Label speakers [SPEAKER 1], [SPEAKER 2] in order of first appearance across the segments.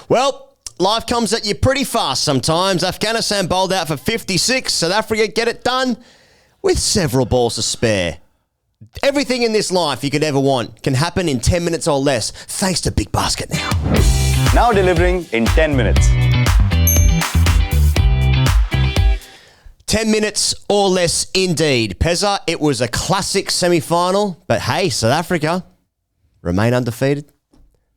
[SPEAKER 1] Well, life comes at you pretty fast sometimes. Afghanistan bowled out for 56. South Africa get it done with several balls to spare. Everything in this life you could ever want can happen in 10 minutes or less, thanks to Big Basket Now.
[SPEAKER 2] Now delivering in 10 minutes.
[SPEAKER 1] 10 minutes or less indeed. Pezza, it was a classic semi-final, but hey, South Africa remain undefeated.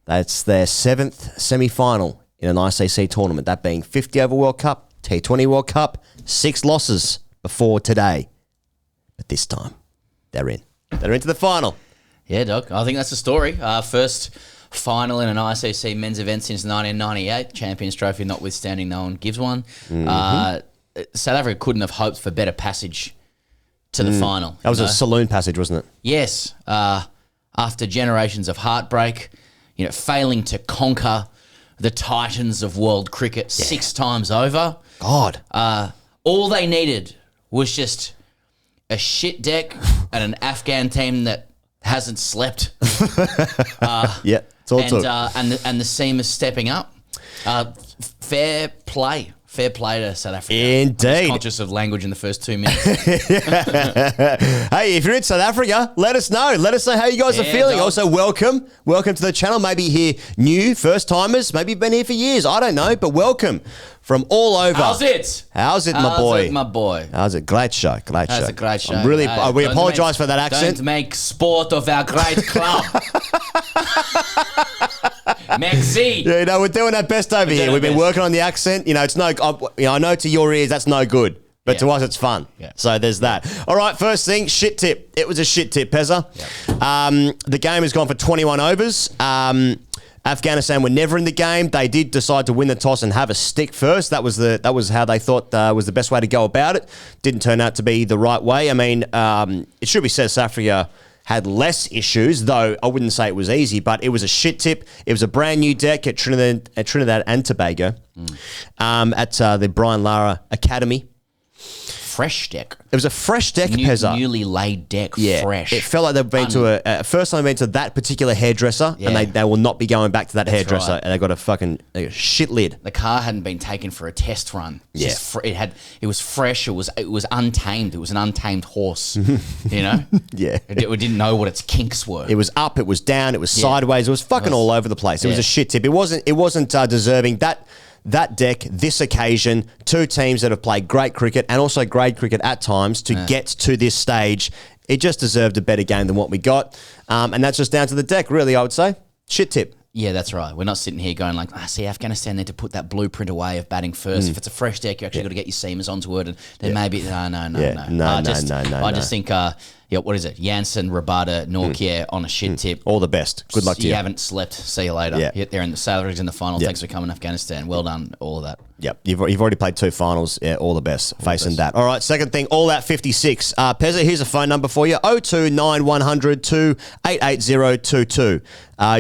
[SPEAKER 1] That's their 7th semi-final in an ICC tournament, that being 50 over World Cup, T20 World Cup, 6 losses before today. But this time, they're in. They're into the final.
[SPEAKER 3] Yeah, Doc. I think that's the story. First final in an ICC men's event since 1998. Champions Trophy notwithstanding, no one gives one. South Africa couldn't have hoped for better passage to the final.
[SPEAKER 1] That was a saloon passage, wasn't it?
[SPEAKER 3] Yes. After generations of heartbreak, failing to conquer the titans of world cricket 6 times over.
[SPEAKER 1] God.
[SPEAKER 3] All they needed was just a shit deck and an Afghan team that hasn't slept.
[SPEAKER 1] Yeah, it's all took.
[SPEAKER 3] And the seam is stepping up. Fair play. Fair play to South Africa.
[SPEAKER 1] Indeed.
[SPEAKER 3] I'm just conscious of language in the first 2 minutes.
[SPEAKER 1] Hey, if you're in South Africa, let us know. Let us know how you guys are feeling.
[SPEAKER 3] Dog.
[SPEAKER 1] Also, welcome. Welcome to the channel. Maybe you're here new, first-timers. Maybe you've been here for years. I don't know, but welcome from all over.
[SPEAKER 3] How's it?
[SPEAKER 1] How's it, my boy?
[SPEAKER 3] How's it, my boy?
[SPEAKER 1] How's it? Great show. Great show.
[SPEAKER 3] That's a great show.
[SPEAKER 1] I'm really, we apologise for that accent.
[SPEAKER 3] Don't make sport of our great club. Merci.
[SPEAKER 1] Yeah, we're doing our best over here. We've been working on the accent. It's no. I know to your ears that's no good, but to us it's fun.
[SPEAKER 3] Yeah.
[SPEAKER 1] So there's that. All right, first thing, shit tip. It was a shit tip, Pezza. Yep. The game has gone for 21 overs. Afghanistan were never in the game. They did decide to win the toss and have a stick first. That was how they thought was the best way to go about it. Didn't turn out to be the right way. I mean, it should be said South Africa had less issues, though I wouldn't say it was easy, but it was a shit tip. It was a brand new deck at Trinidad and Tobago at the Brian Lara Academy.
[SPEAKER 3] Fresh deck.
[SPEAKER 1] It was a fresh deck, Pezza.
[SPEAKER 3] Newly laid deck, fresh.
[SPEAKER 1] It felt like they've been to first time they've been to that particular hairdresser, and they will not be going back to that hairdresser. Right. And they've got a shit lid.
[SPEAKER 3] The car hadn't been taken for a test run.
[SPEAKER 1] It
[SPEAKER 3] was fresh. It was untamed. It was an untamed horse.
[SPEAKER 1] Yeah.
[SPEAKER 3] It didn't know what its kinks were.
[SPEAKER 1] It was up. It was down. It was sideways. It was fucking all over the place. It was a shit tip. It wasn't deserving. That deck, this occasion, 2 teams that have played great cricket and also great cricket at times to get to this stage, it just deserved a better game than what we got. And that's just down to the deck, really, I would say. Shit tip.
[SPEAKER 3] Yeah, that's right. We're not sitting here going like, see, Afghanistan need to put that blueprint away of batting first. If it's a fresh deck, you actually got to get your seamers onto it, and then maybe no. I just think, what is it? Jansen, Rabada, Norkier on a shit tip.
[SPEAKER 1] All the best. Good luck to you.
[SPEAKER 3] You haven't slept. See you later.
[SPEAKER 1] Yeah.
[SPEAKER 3] They're in the South Africa's in the final. Thanks for coming, Afghanistan. Well done. All of that.
[SPEAKER 1] Yep. You've already played 2 finals. Yeah, all the best. Facing that. All right, second thing, all out 56. Pezza, here's a phone number for you. 029100 288022.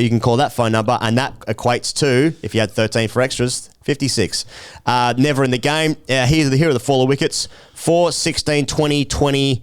[SPEAKER 1] You can call that phone number, and that equates to, if you had 13 for extras, 56. Never in the game. Here are the faller wickets. 4, 16, 20, 20,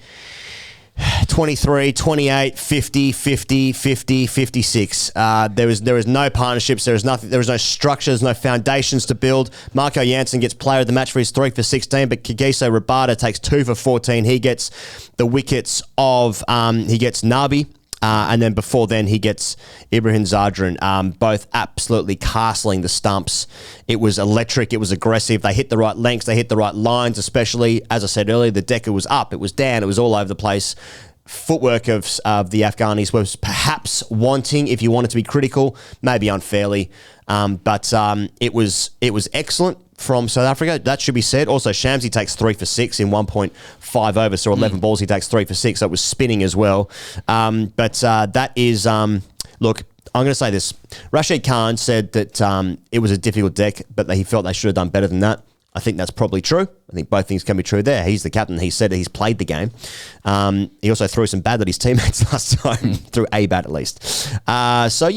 [SPEAKER 1] 23, 28, 50, 50, 50, 56. There is no partnerships. There is nothing. There is no structures, no foundations to build. Marco Jansen gets player of the match for his 3 for 16, but Kagiso Rabada takes 2 for 14. He gets the wickets of he gets Nabi. And then before then, he gets Ibrahim Zadran, both absolutely castling the stumps. It was electric. It was aggressive. They hit the right lengths. They hit the right lines, especially, as I said earlier, the decker was up. It was down. It was all over the place. Footwork of the Afghanis was perhaps wanting, if you wanted to be critical, maybe unfairly. But it was excellent from South Africa. That should be said. Also, Shamsi takes 3 for 6 in 1.5 overs, so 11 balls. He takes 3 for 6. So it was spinning as well. But that is, look, I'm going to say this. Rashid Khan said that it was a difficult deck, but he felt they should have done better than that. I think that's probably true. I think both things can be true there. He's the captain. He said that he's played the game. He also threw some bad at his teammates last time, threw a bat at least. So,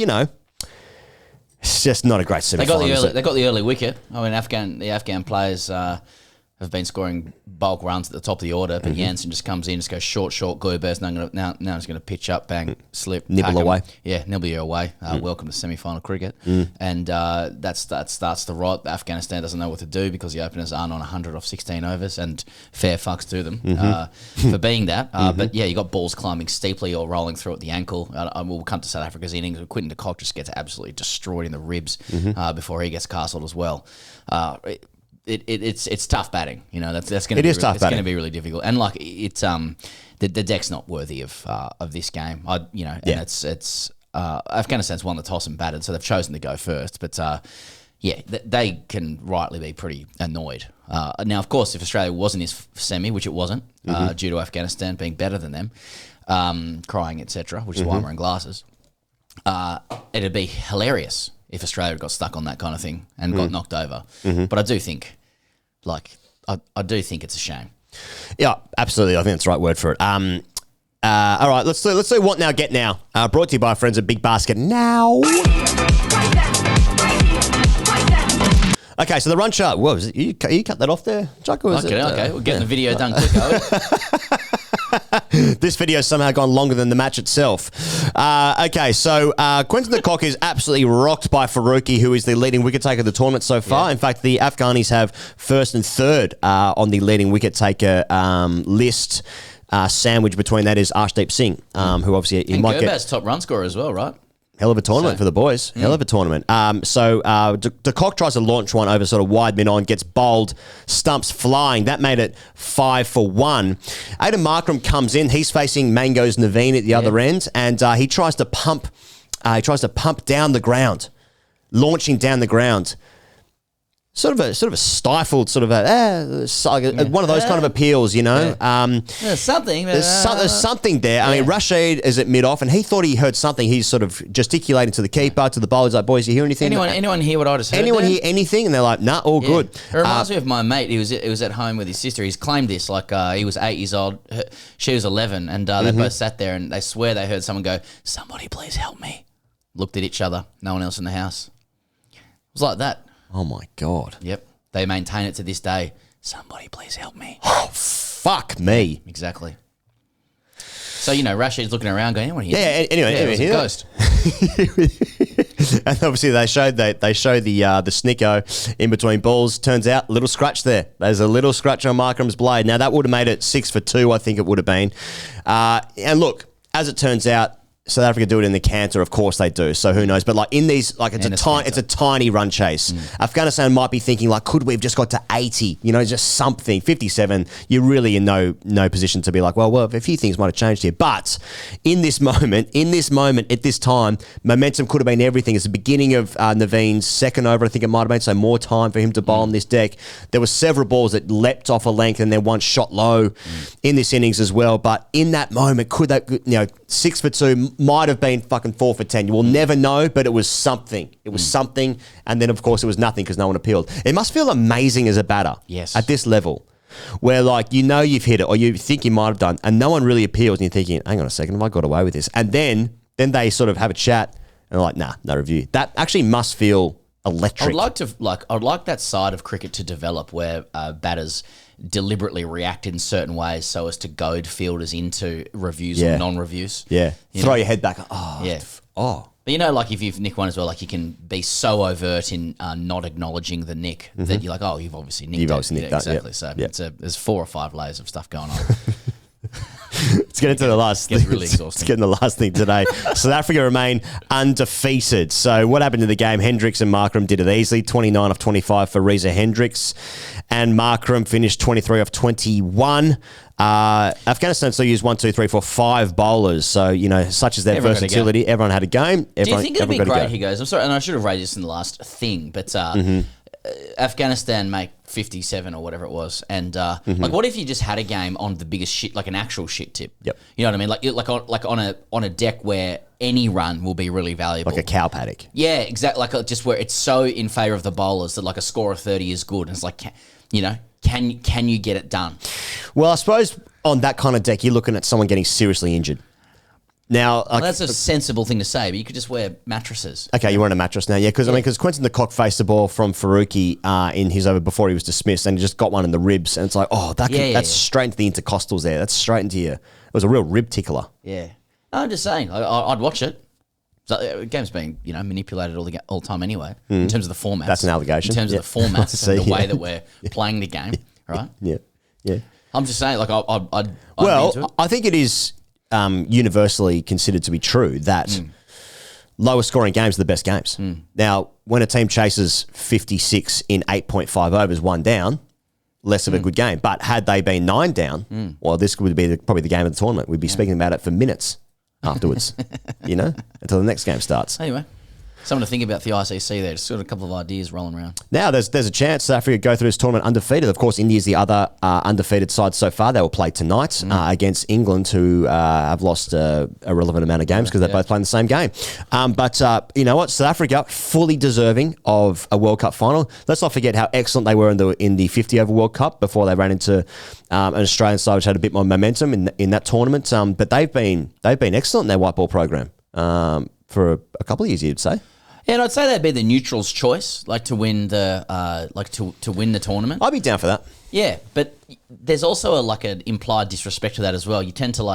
[SPEAKER 1] it's just not a great semi-final.
[SPEAKER 3] They got the early wicket. I mean, the Afghan players have been scoring bulk runs at the top of the order, but Janssen just comes in, just goes short, Glue-burst, now he's going to pitch up, bang, slip.
[SPEAKER 1] Nibble away.
[SPEAKER 3] Yeah, nibble you away. Welcome to semi-final cricket. And that starts the rot. Afghanistan doesn't know what to do because the openers aren't on 100 off 16 overs, and fair fucks to them for being that. But yeah, you got balls climbing steeply or rolling through at the ankle. We'll come to South Africa's innings. Quinton de Kock just gets absolutely destroyed in the ribs before he gets castled as well. It's tough batting, that's going to be really difficult, and like it's the deck's not worthy of this game. It's Afghanistan's won the toss and batted, so they've chosen to go first, but they can rightly be pretty annoyed. Now, of course, if Australia was in this semi, which it wasn't, due to Afghanistan being better than them, crying, etc., which is why I'm wearing glasses, it'd be hilarious if Australia got stuck on that kind of thing and got knocked over. But I do think, I do think it's a shame.
[SPEAKER 1] Yeah, absolutely. I think that's the right word for it. All right, let's do What Now, Get Now. Brought to you by our friends at Big Basket Now. Okay, so the run chart. What was it? You cut that off there, Chuck?
[SPEAKER 3] Okay, we're getting the video done quick.
[SPEAKER 1] This video has somehow gone longer than the match itself. Okay, so Quinton de Kock is absolutely rocked by Faruqi, who is the leading wicket taker of the tournament so far. Yeah. In fact, the Afghanis have first and third on the leading wicket taker list. Sandwich between that is Arshdeep Singh, who obviously he might get
[SPEAKER 3] top run scorer as well, right?
[SPEAKER 1] Hell of a tournament for the boys. Hell of a tournament. So de Kock tries to launch one over sort of wide mid-on, gets bowled, stumps flying. That made it 5 for 1. Aiden Markram comes in. He's facing Mango's Naveen at the other end, and he tries to pump. Down the ground, launching down the ground. Sort of a stifled, one of those kind of appeals,
[SPEAKER 3] There's something.
[SPEAKER 1] There's something there. I mean, Rashid is at mid-off, and he thought he heard something. He's sort of gesticulating to the keeper, to the bowlers, like, boys, you hear anything?
[SPEAKER 3] Anyone hear what I just heard?
[SPEAKER 1] Anyone hear anything? And they're like, nah, all good.
[SPEAKER 3] It reminds me of my mate. He was at home with his sister. He's claimed this, he was 8 years old, she was 11, and they both sat there, and they swear they heard someone go, somebody please help me. Looked at each other, no one else in the house. It was like that.
[SPEAKER 1] Oh, my God.
[SPEAKER 3] Yep. They maintain it to this day. Somebody please help me.
[SPEAKER 1] Oh, fuck me.
[SPEAKER 3] Exactly. So, Rashid's looking around going, anyone here?
[SPEAKER 1] Yeah, anyway,
[SPEAKER 3] it was a ghost.
[SPEAKER 1] And obviously they show the snicko in between balls. Turns out, little scratch there. There's a little scratch on Markram's blade. Now, that would have made it 6 for 2, I think it would have been. And look, as it turns out, South Africa do it in the canter, of course they do. So who knows? But in these, it's a tiny run chase. Afghanistan might be thinking like, could we have just got to 80? Just something. 57. You're really in no position to be like, well, a few things might have changed here. But in this moment, at this time, momentum could have been everything. It's the beginning of Naveen's second over. I think it might have been so more time for him to bowl on this deck. There were several balls that leapt off a length and then one shot low in this innings as well. But in that moment, could that 6 for 2 might have been fucking 4 for 10. You will never know, but it was something. It was something, and then, of course, it was nothing because no one appealed. It must feel amazing as a batter at this level where, you've hit it or you think you might have done, and no one really appeals, and you're thinking, hang on a second, have I got away with this? And then they sort of have a chat, and they're like, nah, no review. That actually must feel electric.
[SPEAKER 3] I'd like that side of cricket to develop where batters deliberately react in certain ways so as to goad fielders into reviews or non-reviews.
[SPEAKER 1] Yeah. Throw your head back. Oh.
[SPEAKER 3] Yeah. But if you've nicked one as well, you can be so overt in not acknowledging the nick that you're like, oh, you've obviously nicked it.
[SPEAKER 1] You've obviously nicked that.
[SPEAKER 3] Exactly. So there's 4 or 5 layers of stuff going on.
[SPEAKER 1] Let's get into the last thing.
[SPEAKER 3] Really exhausting.
[SPEAKER 1] Let's get into the last thing today. South Africa remain undefeated. So what happened in the game? Hendricks and Markram did it easily. 29 of 25 for Reza Hendricks. And Markram finished 23 of 21. Afghanistan still used 1, 2, 3, 4, 5 bowlers. So, such as their versatility, everyone had a game.
[SPEAKER 3] Do you think it'd be great, Higgins? I'm sorry, and I should have raised this in the last thing, but Afghanistan make 57 or whatever it was, and what if you just had a game on the biggest shit, like an actual shit tip?
[SPEAKER 1] Yep.
[SPEAKER 3] You know what I mean? Like on a deck where any run will be really valuable,
[SPEAKER 1] like a cow paddock.
[SPEAKER 3] Yeah, exactly. Just where it's so in favour of the bowlers that a score of 30 is good, and it's can you get it done?
[SPEAKER 1] Well, I suppose on that kind of deck, you're looking at someone getting seriously injured. Now,
[SPEAKER 3] Well, that's a sensible thing to say, but you could just wear mattresses.
[SPEAKER 1] okay, you're on a mattress now, yeah? Because because Quinton de Kock faced the ball from Faruqi in his over before he was dismissed, and he just got one in the ribs, and it's like, that's straight into the intercostals there. That's straight into you. It was a real rib tickler.
[SPEAKER 3] Yeah, I'm just saying, I'd watch it. So, the game's being manipulated all the time anyway. In terms of the format,
[SPEAKER 1] that's an allegation.
[SPEAKER 3] In terms of the format and the way that we're playing the game, right?
[SPEAKER 1] Yeah.
[SPEAKER 3] I'm just saying, like, I'd be into it.
[SPEAKER 1] I think it is universally considered to be true that lower scoring games are the best games. Now, when a team chases 56 in 8.5 overs, one down, less of a good game. But had they been 9 down, well, this would be probably the game of the tournament. We'd be speaking about it for minutes afterwards, until the next game starts.
[SPEAKER 3] Anyway. Something to think about the ICC there. Just got a couple of ideas rolling around.
[SPEAKER 1] Now, there's a chance South Africa go through this tournament undefeated. Of course, India's the other undefeated side so far. They will play tonight against England, who have lost a relevant amount of games because they're both playing the same game. But you know what? South Africa, fully deserving of a World Cup final. Let's not forget how excellent they were in the 50-over World Cup before they ran into an Australian side which had a bit more momentum in that tournament. But they've been excellent in their white ball program for a couple of years, you'd say.
[SPEAKER 3] Yeah, and I'd say that'd be the neutral's choice, like to win the to win the tournament.
[SPEAKER 1] I'd be down for that.
[SPEAKER 3] Yeah, but there's also an implied disrespect to that as well. You tend to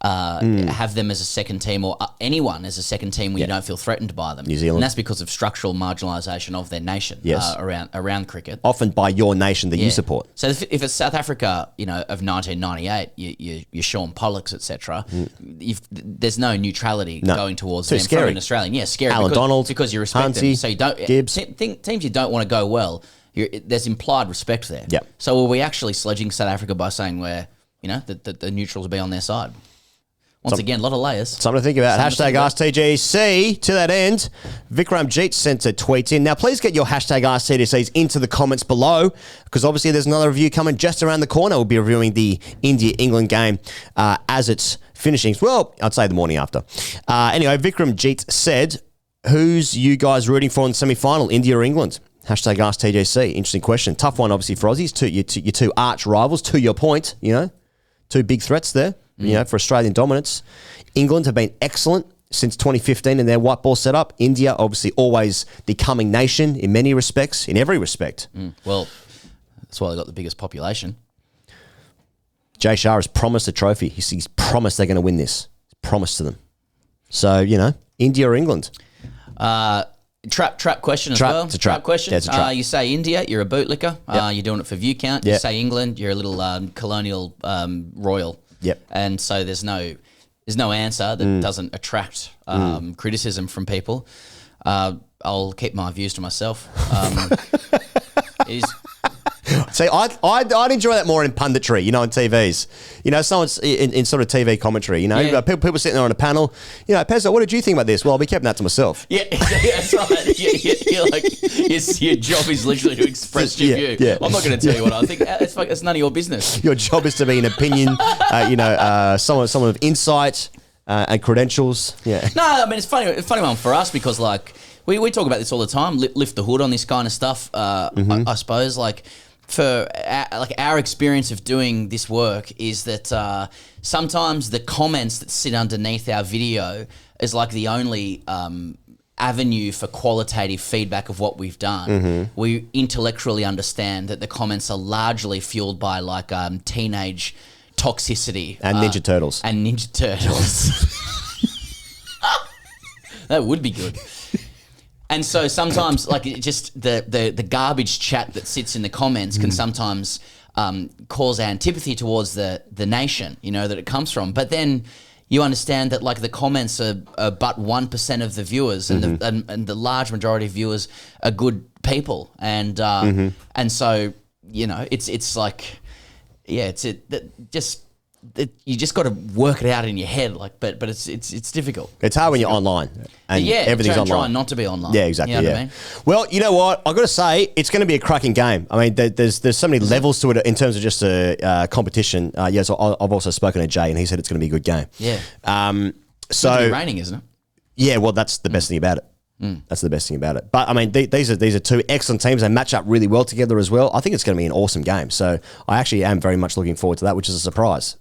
[SPEAKER 3] have them as a second team, or anyone as a second team when you don't feel threatened by them.
[SPEAKER 1] New Zealand,
[SPEAKER 3] and that's because of structural marginalisation of their nation.
[SPEAKER 1] Yes.
[SPEAKER 3] Around cricket,
[SPEAKER 1] often by your nation that you support.
[SPEAKER 3] So if it's South Africa, of 1998, you Sean Pollocks, etc. There's no neutrality going towards them
[SPEAKER 1] scary.
[SPEAKER 3] from an Australian. Yeah, scary.
[SPEAKER 1] Alan Donald,
[SPEAKER 3] because you respect
[SPEAKER 1] Hunty,
[SPEAKER 3] them. So you don't
[SPEAKER 1] Gibbs.
[SPEAKER 3] Teams you don't want to go well. There's implied respect there.
[SPEAKER 1] Yep.
[SPEAKER 3] So are we actually sledging South Africa by saying that the neutrals will be on their side? Once again, a lot of layers.
[SPEAKER 1] Something to think about. Hashtag AskTGC. To that end, Vikram Jeet sent a tweet in. Now, please get your hashtag AskTGCs into the comments below, because obviously there's another review coming just around the corner. We'll be reviewing the India-England game as it's finishing. Well, I'd say the morning after. Anyway, Vikram Jeet said, who's you guys rooting for in the semi-final, India or England? Hashtag AskTGC. Interesting question. Tough one, obviously, for Aussies. Your two arch rivals, to your point, two big threats there. For Australian dominance. England have been excellent since 2015 in their white ball setup. India, obviously, always the coming nation in many respects, in every respect.
[SPEAKER 3] Well, that's why they got the biggest population.
[SPEAKER 1] Jay Shah has promised a trophy. He's promised they're going to win this. He's promised to them. So, India or England?
[SPEAKER 3] Trap question as well.
[SPEAKER 1] It's a trap question.
[SPEAKER 3] Yeah, it's a trap. You say India, you're a bootlicker. Yep. You're doing it for view count. You say England, you're a little colonial royal.
[SPEAKER 1] Yep.
[SPEAKER 3] And so there's no answer that doesn't attract criticism from people. I'll keep my views to myself.
[SPEAKER 1] See, I'd enjoy that more in punditry, in TVs. Someone's in sort of TV commentary, people sitting there on a panel, Pezzo, what did you think about this? Well, I'll be keeping that to myself.
[SPEAKER 3] Yeah, that's right. You're like, your job is literally to express your view.
[SPEAKER 1] Yeah.
[SPEAKER 3] I'm not going to tell you what I think. It's none of your business.
[SPEAKER 1] Your job is to be an opinion, someone of insight and credentials. Yeah.
[SPEAKER 3] No, I mean, it's funny one for us because, we talk about this all the time, lift the hood on this kind of stuff, I suppose, for our experience of doing this work is that sometimes the comments that sit underneath our video is the only avenue for qualitative feedback of what we've done. We intellectually understand that the comments are largely fueled by teenage toxicity
[SPEAKER 1] and Ninja Turtles.
[SPEAKER 3] That would be good. And so sometimes, just the garbage chat that sits in the comments can sometimes cause antipathy towards the nation, that it comes from. But then you understand that, the comments are but 1% of the viewers, and the large majority of viewers are good people, and so you just got to work it out in your head, but it's difficult.
[SPEAKER 1] It's hard when you're online and everything's online.
[SPEAKER 3] Trying not to be online.
[SPEAKER 1] Yeah, exactly.
[SPEAKER 3] You know what I mean?
[SPEAKER 1] Well, you know what? I've got to say, it's going to be a cracking game. I mean, there's so many levels to it in terms of just a competition. So I've also spoken to Jay, and he said it's going to be a good game.
[SPEAKER 3] Yeah.
[SPEAKER 1] So
[SPEAKER 3] it's going to be raining, isn't it?
[SPEAKER 1] Yeah. Well, that's the best thing about it. That's the best thing about it. But I mean, these are two excellent teams. They match up really well together as well. I think it's going to be an awesome game. So I actually am very much looking forward to that, which is a surprise.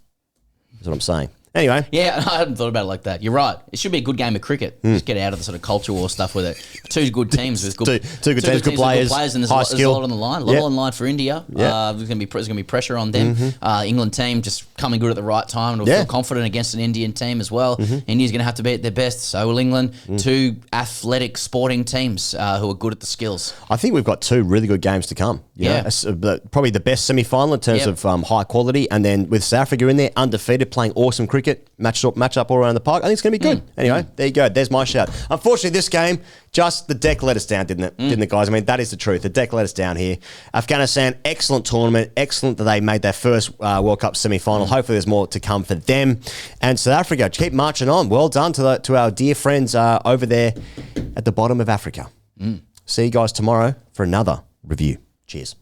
[SPEAKER 1] That's what I'm saying. Anyway.
[SPEAKER 3] Yeah, I hadn't thought about it like that. You're right. It should be a good game of cricket. Just get out of the sort of culture war stuff with it. Two good teams with good,
[SPEAKER 1] two good teams, good players,
[SPEAKER 3] and there's a lot on the line. A lot on the line for India. There's going to be pressure on them. England team just coming good at the right time and will feel confident against an Indian team as well. India's going to have to be at their best. So will England. Two athletic sporting teams who are good at the skills.
[SPEAKER 1] I think we've got two really good games to come. You know, probably the best semi-final in terms of high quality, and then with South Africa in there, undefeated, playing awesome cricket, match up all around the park. I think it's going to be good. Anyway, there you go. There's my shout. Unfortunately, this game, just the deck let us down, didn't it? Didn't it, guys? I mean, that is the truth. The deck let us down here. Afghanistan, excellent tournament. Excellent that they made their first World Cup semi-final. Hopefully there's more to come for them. And South Africa, keep marching on. Well done to our dear friends over there at the bottom of Africa. See you guys tomorrow for another review. Cheers.